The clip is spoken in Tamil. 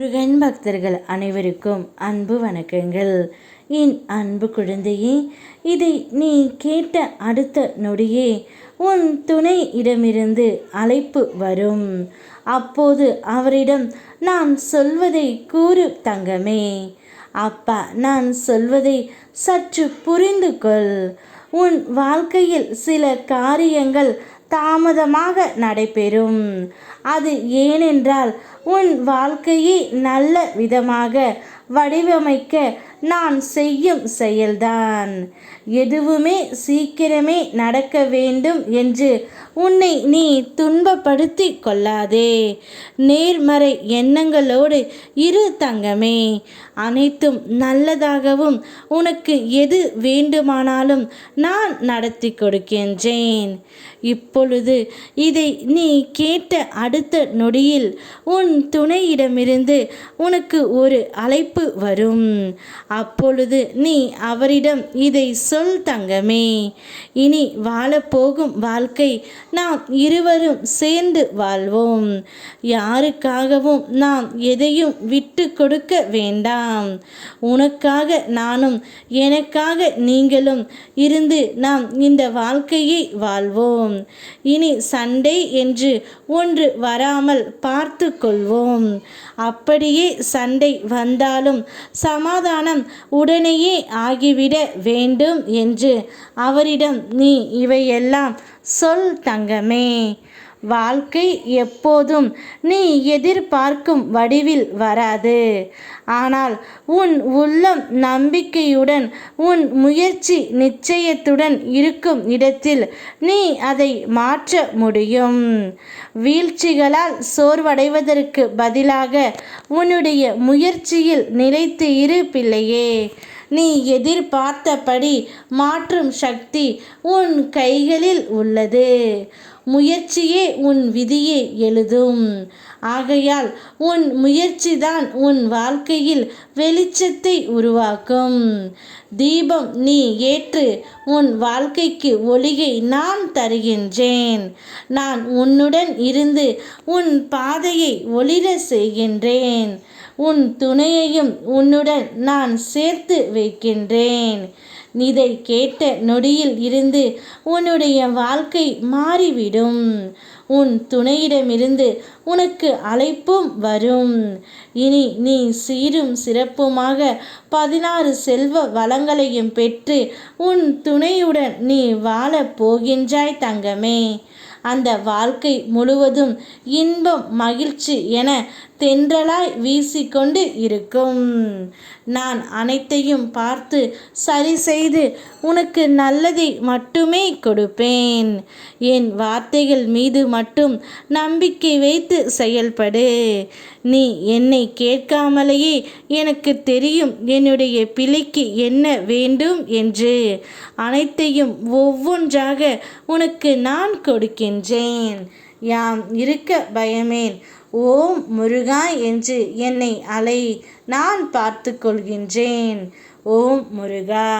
முருகன் பக்தர்கள் அனைவருக்கும் அன்பு வணக்கங்கள். என் அன்பு குழந்தையே, இதை நீ கேட்ட அடுத்த நொடியே உன் துணையிடமிருந்து அழைப்பு வரும். அப்போது அவரிடம் நான் சொல்வதை கூறு தங்கமே. அப்பா, நான் சொல்வதை சற்று புரிந்து கொள். உன் வாழ்க்கையில் சில காரியங்கள் தாமதமாக நடைபெறும். அது ஏனென்றால் உன் வாழ்க்கையை நல்ல விதமாக வடிவமைக்க நான் செய்யும் செயல்தான். எதுவுமே சீக்கிரமே நடக்க வேண்டும் என்று உன்னை நீ துன்பப்படுத்தி கொள்ளாதே. நேர்மறை எண்ணங்களோடு இரு தங்கமே. அனைத்தும் நல்லதாகவும் உனக்கு எது வேண்டுமானாலும் நான் நடத்தி கொடுக்கின்றேன். இப்பொழுது இதை நீ கேட்ட அடுத்த நொடியில் உன் துணையிடமிருந்து உனக்கு ஒரு அழைப்பு வரும். அப்பொழுது நீ அவரிடம் இதை சொல் தங்கமே. இனி வாழப்போகும் வாழ்க்கை நாம் இருவரும் சேர்ந்து வாழ்வோம். யாருக்காகவும் நாம் எதையும் விட்டு கொடுக்க வேண்டாம். உனக்காக நானும் எனக்காக நீங்களும் இருந்து நாம் இந்த வாழ்க்கையை வாழ்வோம். இனி சண்டை என்று ஒன்று வராமல் பார்த்து கொள்வோம். அப்படியே சண்டை வந்தாலும் சமாதானம் உடனேயே ஆகிவிட வேண்டும் என்று அவரிடம் நீ இவையெல்லாம் சொல் தங்கமே. வாழ்க்கை எப்போதும் நீ எதிர்பார்க்கும் வடிவில் வராது. ஆனால் உன் உள்ளம் நம்பிக்கையுடன் உன் முயற்சி நிச்சயத்துடன் இருக்கும் இடத்தில் நீ அதை மாற்ற முடியும். வீழ்ச்சிகளால் சோர்வடைவதற்கு பதிலாக உன்னுடைய முயற்சியில் நிலைத்து இரு பிள்ளையே. நீ எதிர்பார்த்தபடி மாற்றும் சக்தி உன் கைகளில் உள்ளது. முயற்சியே உன் விதியை எழுதும். ஆகையால் உன் முயற்சிதான் உன் வாழ்க்கையில் வெளிச்சத்தை உருவாக்கும். தீபம் நீ ஏற்று உன் வாழ்க்கைக்கு ஒளியை நான் தருகின்றேன். நான் உன்னுடன் இருந்து உன் பாதையை ஒளிர செய்கின்றேன். உன் துணையையும் உன்னுடன் நான் சேர்த்து வைக்கின்றேன். இதை கேட்ட நொடியில் இருந்து உன்னுடைய வாழ்க்கை மாறிவிடும். உன் துணையிடமிருந்து உனக்கு அழைப்பும் வரும். இனி நீ சீரும் சிறப்புமாக 16 செல்வ வளங்களையும் பெற்று உன் துணையுடன் நீ வாழப் போகின்றாய் தங்கமே. அந்த வாழ்க்கை முழுவதும் இன்பம் மகிழ்ச்சி என தென்றலாய் வீசிக்கொண்டு இருக்கும். நான் அனைத்தையும் பார்த்து சரி செய்து உனக்கு நல்லதை மட்டுமே கொடுப்பேன். என் வார்த்தைகள் மீது மட்டும் நம்பிக்கை வைத்து செயல்படு. நீ என்னை கேட்காமலேயே எனக்கு தெரியும் என்னுடைய பிள்ளைக்கு என்ன வேண்டும் என்று. அனைத்தையும் ஒவ்வொன்றாக உனக்கு நான் கொடுக்கின்றேன். யாம் இருக்க பயமேன். ஓம் முருகா என்று என்னை அலை, நான் பார்த்து கொள்கின்றேன். ஓம் முருகா.